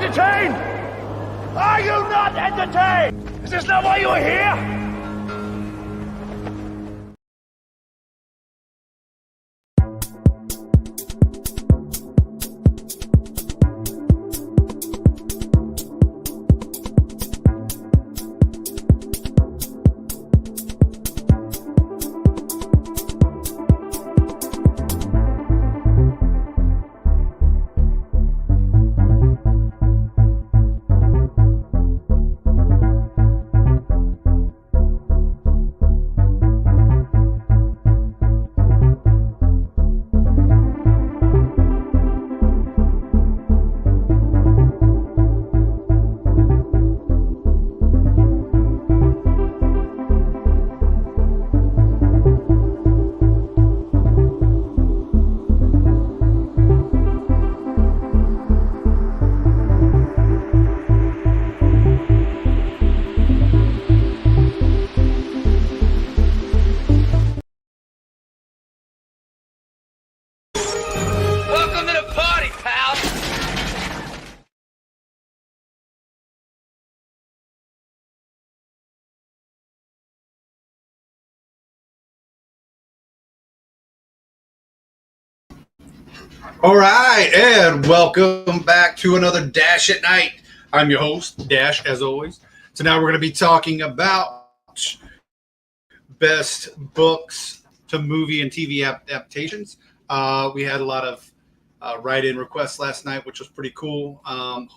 entertained? Are you not entertained? Is this not why you are here? Welcome to the party, pal! All right, and welcome back to another Dash at Night. I'm your host, Dash, as always. So now we're going to be talking about best books to movie and TV adaptations. We had a lot of write-in requests last night, which was pretty cool.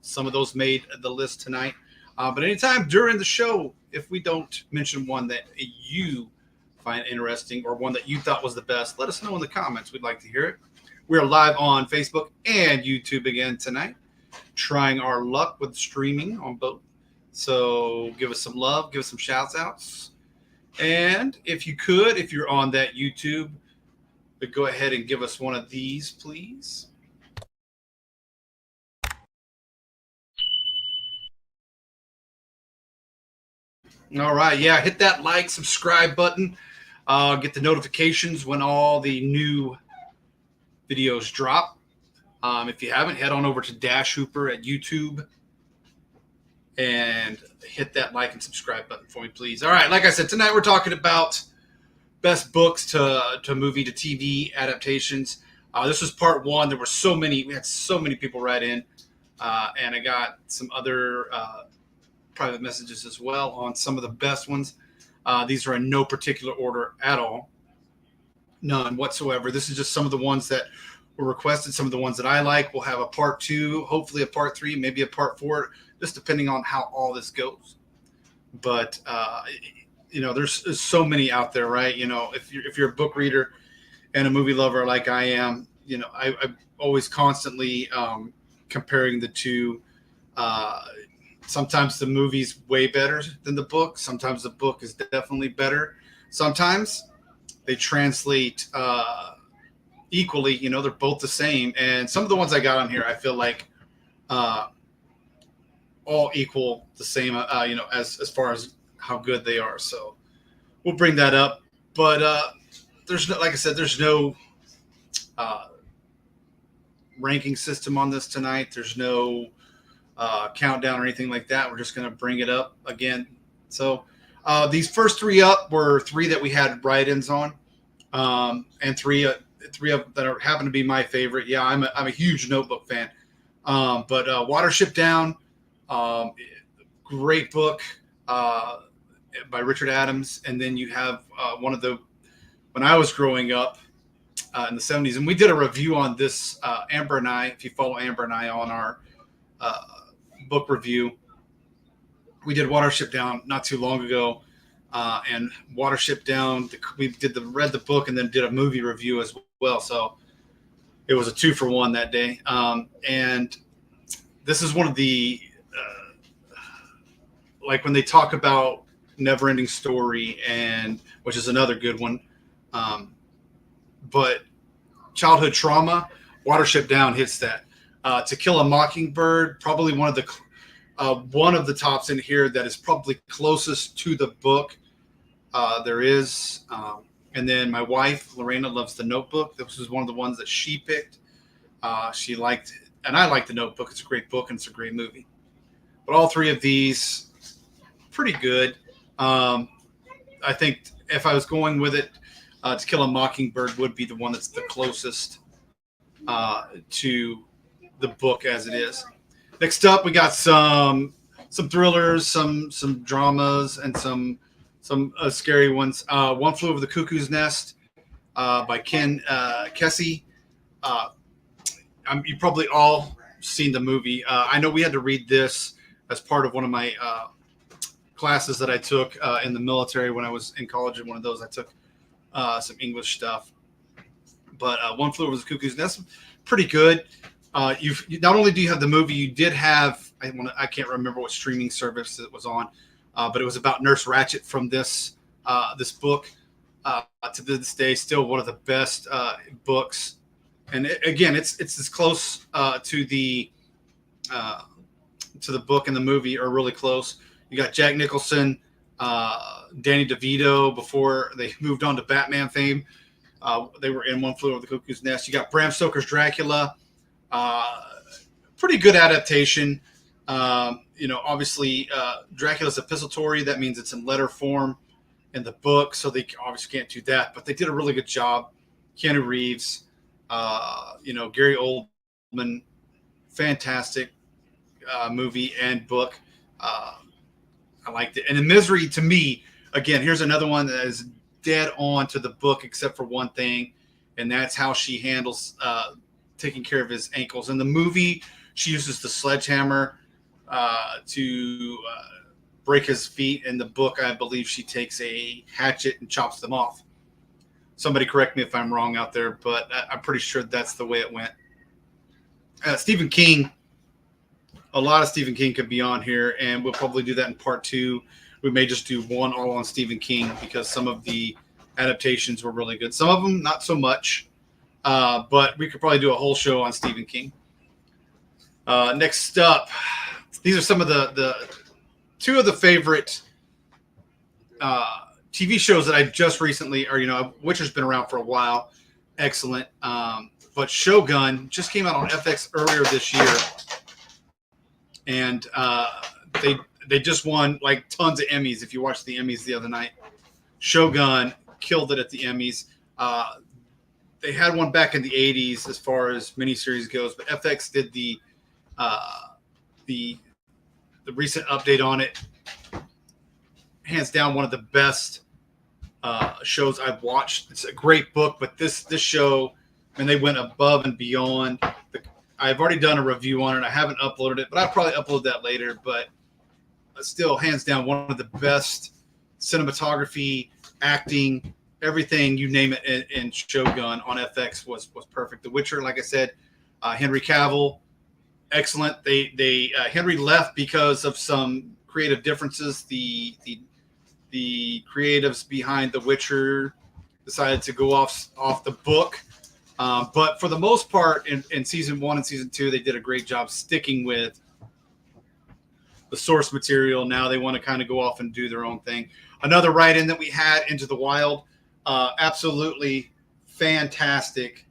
Some of those made the list tonight. But anytime during the show, if we don't mention one that you find interesting or one that you thought was the best, let us know in the comments. We'd like to hear it. We're live on Facebook and YouTube again tonight, trying our luck with streaming on both. So give us some love, give us some shouts outs. And if you're on that YouTube, but go ahead and give us one of these, please. All right, yeah, hit that like, subscribe button. Get the notifications when all the new videos drop. If you haven't, head on over to Dash Hooper at YouTube and hit that like and subscribe button for me, please. All right, like I said, tonight we're talking about best books to movie to TV adaptations. This was part one. There were we had so many people write in, and I got some other private messages as well on some of the best ones. These are in no particular order at all. None whatsoever. This is just some of the ones that were requested, some of the ones that I like. We'll have a part two, hopefully a part three, maybe a part four, just depending on how all this goes. But there's so many out there, right? If you're a book reader and a movie lover like I am, I'm always constantly comparing the two. Sometimes the movie's way better than the book. Sometimes the book is definitely better. Sometimes they translate equally. They're both the same. And some of the ones I got on here, I feel like all equal the same, as far as how good they are. So we'll bring that up. But there's no, like I said, there's no ranking system on this tonight. There's no countdown or anything like that. We're just going to bring it up again. So these first three up were three that we had write-ins on, and three of that happen to be my favorite. Yeah, I'm a huge Notebook fan. But Watership Down, great book by Richard Adams. And then you have when I was growing up in the 70s, and we did a review on this, Amber and I, if you follow Amber and I on our book review, we did Watership Down not too long ago. And Watership Down, we read the book and then did a movie review as well. So it was a 2-for-1 that day. And this is one of the, like when they talk about Neverending Story, and which is another good one. But childhood trauma, Watership Down hits that. To Kill a Mockingbird, probably one of the tops in here that is probably closest to the book there is. And then my wife, Lorena, loves The Notebook. This was one of the ones that she picked. She liked and I like The Notebook. It's a great book and it's a great movie. But all three of these, pretty good. I think if I was going with it, To Kill a Mockingbird would be the one that's the closest to the book as it is. Next up, we got some thrillers, some dramas, and some scary ones. One Flew Over the Cuckoo's Nest by Ken Kesey. You probably all seen the movie. I know we had to read this as part of one of my classes that I took in the military when I was in college. In one of those, I took some English stuff. But One Flew Over the Cuckoo's Nest, pretty good. Not only do you have the movie, you did have I can't remember what streaming service it was on, but it was about Nurse Ratched from this book. To this day, still one of the best books. And again, it's as close to the book and the movie are really close. You got Jack Nicholson, Danny DeVito before they moved on to Batman fame. They were in One Flew Over the Cuckoo's Nest. You got Bram Stoker's Dracula. Pretty good adaptation. Obviously, Dracula's epistolary. That means it's in letter form in the book, so they obviously can't do that. But they did a really good job. Keanu Reeves, Gary Oldman, fantastic movie and book. I liked it. And The Misery, to me, again, here's another one that is dead on to the book except for one thing, and that's how she handles taking care of his ankles. In the movie, she uses the sledgehammer to break his feet. In the book, I believe she takes a hatchet and chops them off. Somebody correct me if I'm wrong out there, but I'm pretty sure that's the way it went. Stephen King, a lot of Stephen King could be on here, and we'll probably do that in part 2. We may just do one all on Stephen King because some of the adaptations were really good. Some of them, not so much, but we could probably do a whole show on Stephen King. Next up, these are some of the two of the favorite TV shows that I just recently, Witcher's been around for a while. Excellent. But Shogun just came out on FX earlier this year. And they just won like tons of Emmys. If you watched the Emmys the other night, Shogun killed it at the Emmys. They had one back in the 80s as far as miniseries goes, but FX did the recent update on it. Hands down, one of the best shows I've watched. It's a great book, but this show, and they went above and beyond. I've already done a review on it. I haven't uploaded it, but I'll probably upload that later. But still, hands down, one of the best cinematography, acting, everything, you name it, in Shogun on FX was perfect. The Witcher, like I said, Henry Cavill, excellent. They Henry left because of some creative differences. The creatives behind The Witcher decided to go off the book. But for the most part, in season 1 and season 2, they did a great job sticking with the source material. Now they want to kind of go off and do their own thing. Another write-in that we had, Into the Wild, absolutely fantastic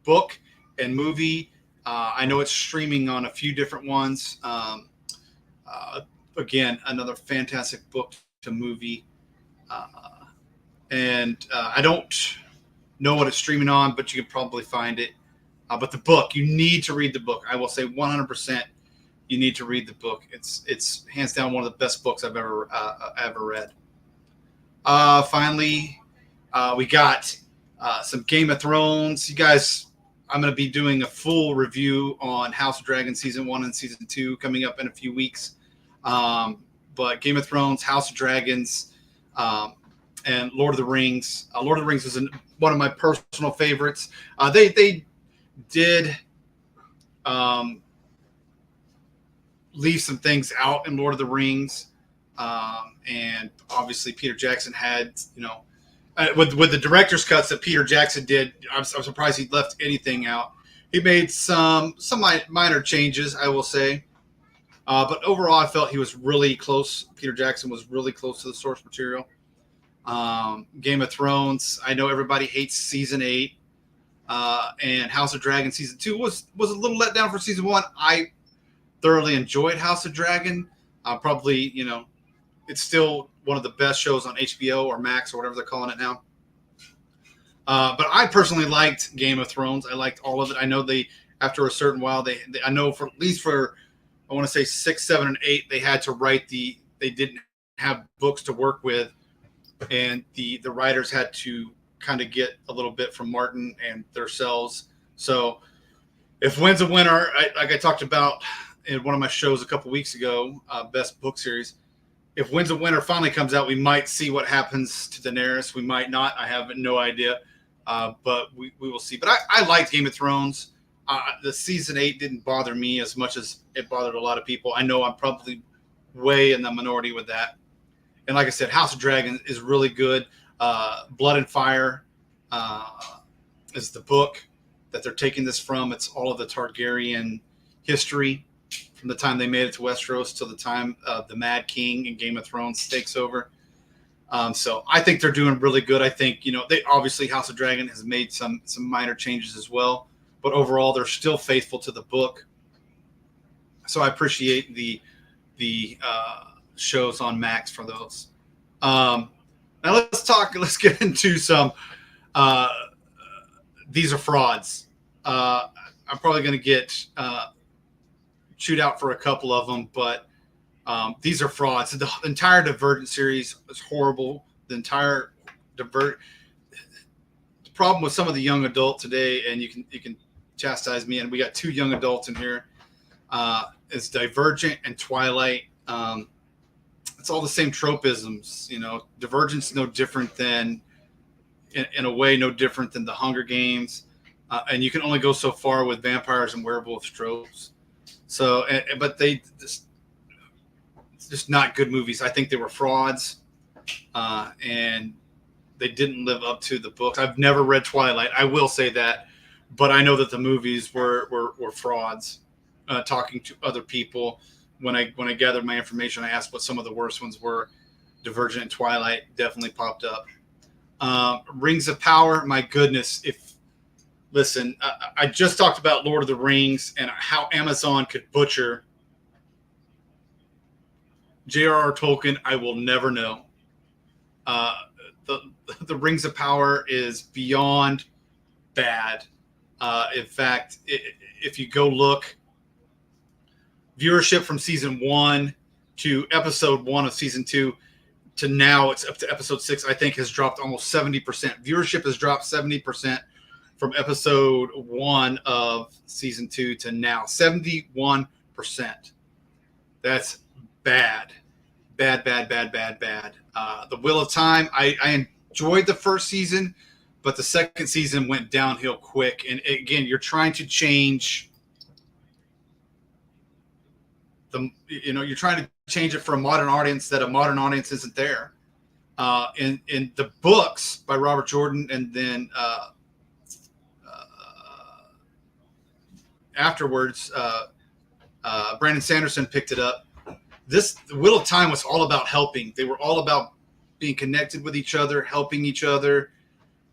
book and movie. I know it's streaming on a few different ones. Again, another fantastic book to movie. And I don't know what it's streaming on, but you can probably find it. But the book, you need to read the book. I will say 100% you need to read the book. It's hands down one of the best books I've ever read. Finally, we got some Game of Thrones. You guys, I'm going to be doing a full review on House of Dragons Season 1 and Season 2 coming up in a few weeks. But Game of Thrones, House of Dragons, and Lord of the Rings. Lord of the Rings is one of my personal favorites. They did leave some things out in Lord of the Rings. And obviously Peter Jackson had, with the director's cuts that Peter Jackson did, I'm surprised he left anything out. He made some minor changes, I will say. But overall, I felt he was really close. Peter Jackson was really close to the source material. Game of Thrones, I know everybody hates season 8. And House of Dragon season 2 was a little let down for season 1. I thoroughly enjoyed House of Dragon. Probably, it's still one of the best shows on HBO or Max or whatever they're calling it now. But I personally liked Game of Thrones. I liked all of it. I know after a certain while, I know for at least for, I want to say 6, 7, and 8, they had to write they didn't have books to work with, and the writers had to kind of get a little bit from Martin and themselves. So if Winds of Winter, like I talked about in one of my shows a couple weeks ago, best book series, if Winds of Winter finally comes out, we might see what happens to Daenerys. We might not. I have no idea. But we will see. But I liked Game of Thrones. The season 8 didn't bother me as much as it bothered a lot of people. I know I'm probably way in the minority with that. And like I said, House of Dragon is really good. Blood and Fire is the book that they're taking this from. It's all of the Targaryen history from the time they made it to Westeros till the time the Mad King in Game of Thrones takes over. So I think they're doing really good. I think, they obviously House of Dragon has made some minor changes as well, but overall they're still faithful to the book. So I appreciate the shows on Max for those. Now let's get into some, these are frauds. I'm probably going to get chewed out for a couple of them, but these are frauds. The entire Divergent series is horrible. The problem with some of the young adult today, and you can chastise me, and we got 2 young adults in here, is Divergent and Twilight. It's all the same tropisms. Divergent's no different than, in a way, no different than the Hunger Games. And you can only go so far with vampires and werewolf tropes. So, but they just not good movies. I think they were frauds, and they didn't live up to the books. I've never read Twilight. I will say that, but I know that the movies were frauds. Talking to other people, when I gathered my information, I asked what some of the worst ones were. Divergent and Twilight definitely popped up. Rings of Power, my goodness. Listen, I just talked about Lord of the Rings and how Amazon could butcher J.R.R. Tolkien. I will never know. The Rings of Power is beyond bad. In fact, if you go look, viewership from season 1 to episode 1 of season 2 to now, it's up to episode 6, I think has dropped almost 70%. Viewership has dropped 70% from episode 1 of season 2 to now. 71%. That's bad. Bad. The Wheel of Time, I enjoyed the first season, but the second season went downhill quick. And again, you're trying to change you're trying to change it for a modern audience that a modern audience isn't there. In the books by Robert Jordan, and then afterwards, Brandon Sanderson picked it up. The Wheel of Time was all about helping. They were all about being connected with each other, helping each other.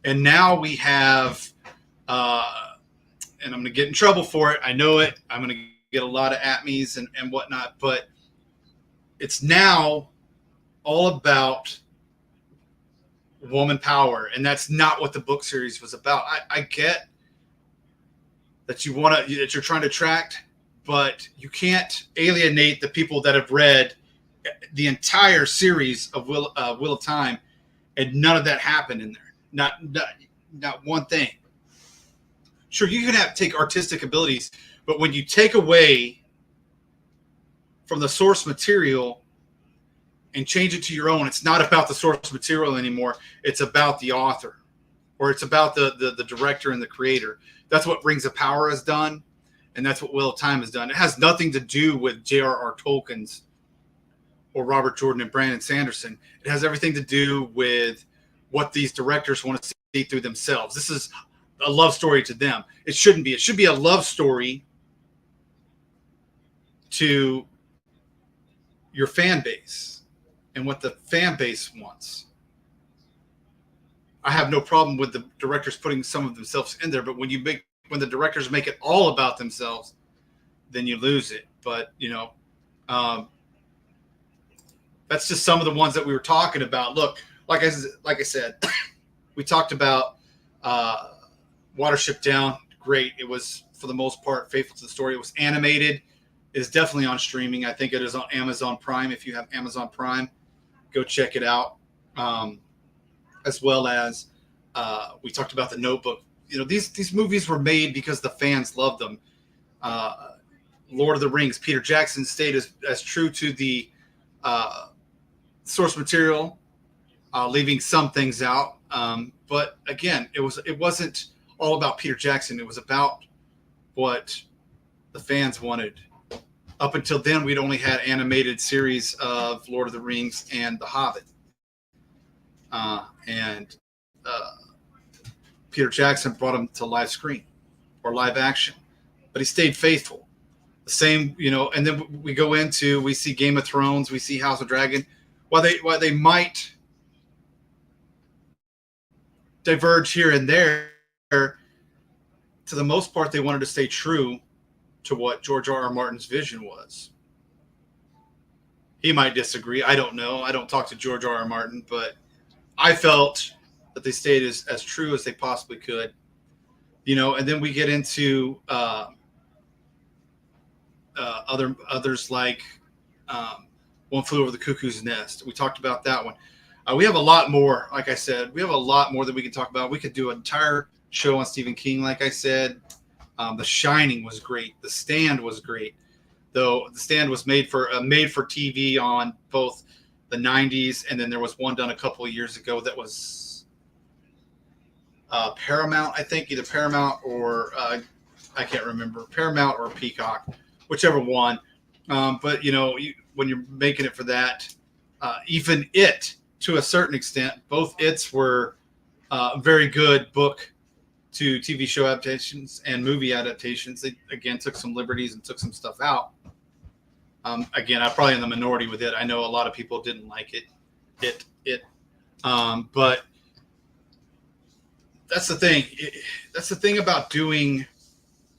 And now we have, and I'm going to get in trouble for it. I know it. I'm going to get a lot of at-me's and whatnot, but it's now all about woman power. And that's not what the book series was about. I get that that you're trying to attract, but you can't alienate the people that have read the entire series of Wheel of Time, and none of that happened in there. Not one thing. Sure, you can take artistic abilities, but when you take away from the source material and change it to your own, it's not about the source material anymore. It's about the author, or it's about the director and the creator. That's what Rings of Power has done, and that's what Wheel of Time has done. It has nothing to do with J.R.R. Tolkien's or Robert Jordan and Brandon Sanderson. It has everything to do with what these directors want to see through themselves. This is a love story to them. It shouldn't be. It should be a love story to your fan base and what the fan base wants. I have no problem with the directors putting some of themselves in there, but when the directors make it all about themselves, then you lose it. But that's just some of the ones that we were talking about. Look, like I said, we talked about Watership Down. Great. It was, for the most part, faithful to the story. It was animated. It is definitely on streaming. I think it is on Amazon Prime. If you have Amazon Prime, go check it out. As well as we talked about The Notebook. These movies were made because the fans loved them. Lord of the Rings, Peter Jackson stayed as true to the source material, leaving some things out. But again, it wasn't all about Peter Jackson. It was about what the fans wanted. Up until then, we'd only had animated series of Lord of the Rings and The Hobbit. And Peter Jackson brought him to live screen or live action, but he stayed faithful. The same, and then we see Game of Thrones, we see House of Dragon. While they might diverge here and there, to the most part, they wanted to stay true to what George R.R. Martin's vision was. He might disagree. I don't know. I don't talk to George R.R. Martin, but I felt that they stayed as true as they possibly could. And then we get into others like One Flew Over the Cuckoo's Nest. We talked about that one. We have a lot more. Like I said, we have a lot more that we can talk about. We could do an entire show on Stephen King. Like I said, The Shining was great. The Stand was great, though. The Stand was made for TV on both the 90s, and then there was one done a couple of years ago that was Paramount, I think, either Paramount or I can't remember, Paramount or Peacock, whichever one. But when you're making it for that, even It, to a certain extent, both It's were very good book to TV show adaptations and movie adaptations. They again took some liberties and took some stuff out. Again, I'm probably in the minority with it. I know a lot of people didn't like it. But that's the thing. That's the thing about doing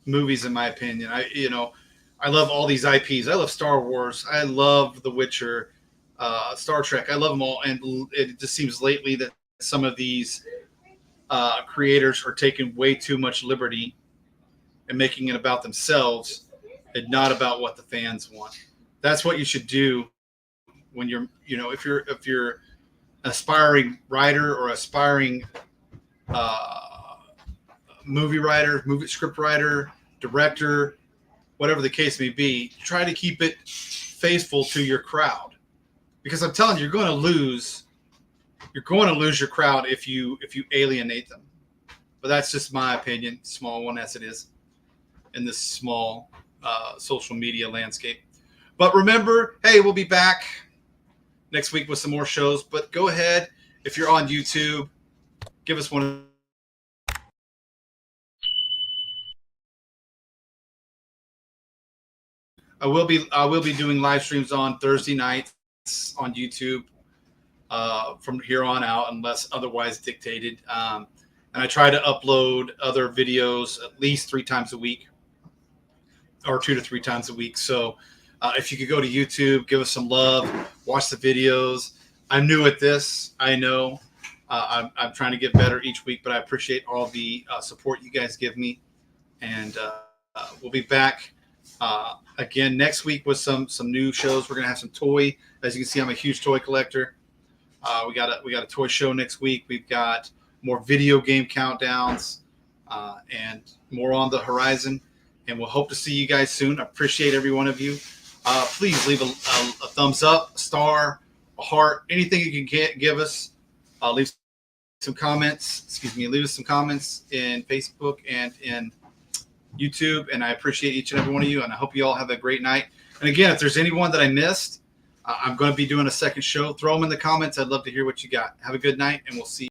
movies, in my opinion. I love all these IPs. I love Star Wars. I love The Witcher, Star Trek. I love them all. And it just seems lately that some of these creators are taking way too much liberty and making it about themselves and not about what the fans want. That's what you should do when you're, if you're aspiring writer or aspiring movie writer, movie script writer, director, whatever the case may be. Try to keep it faithful to your crowd, because I'm telling you, you're going to lose your crowd if you alienate them. But that's just my opinion, small one as it is in this small social media landscape. But remember, hey, we'll be back next week with some more shows. But go ahead, if you're on YouTube, give us one. I will be doing live streams on Thursday nights on YouTube from here on out, unless otherwise dictated. And I try to upload other videos at least 3 times a week, or 2 to 3 times a week. So if you could go to YouTube, give us some love, watch the videos. I'm new at this. I know. I'm trying to get better each week, but I appreciate all the support you guys give me. And we'll be back again next week with some new shows. We're gonna have some toy. As you can see, I'm a huge toy collector. We got a toy show next week. We've got more video game countdowns and more on the horizon. And we'll hope to see you guys soon. I appreciate every one of you. Please leave a thumbs up, a star, a heart, anything you can give us. Leave some comments. Leave us some comments in Facebook and in YouTube. And I appreciate each and every one of you. And I hope you all have a great night. And again, if there's anyone that I missed, I'm going to be doing a second show. Throw them in the comments. I'd love to hear what you got. Have a good night, and we'll see you.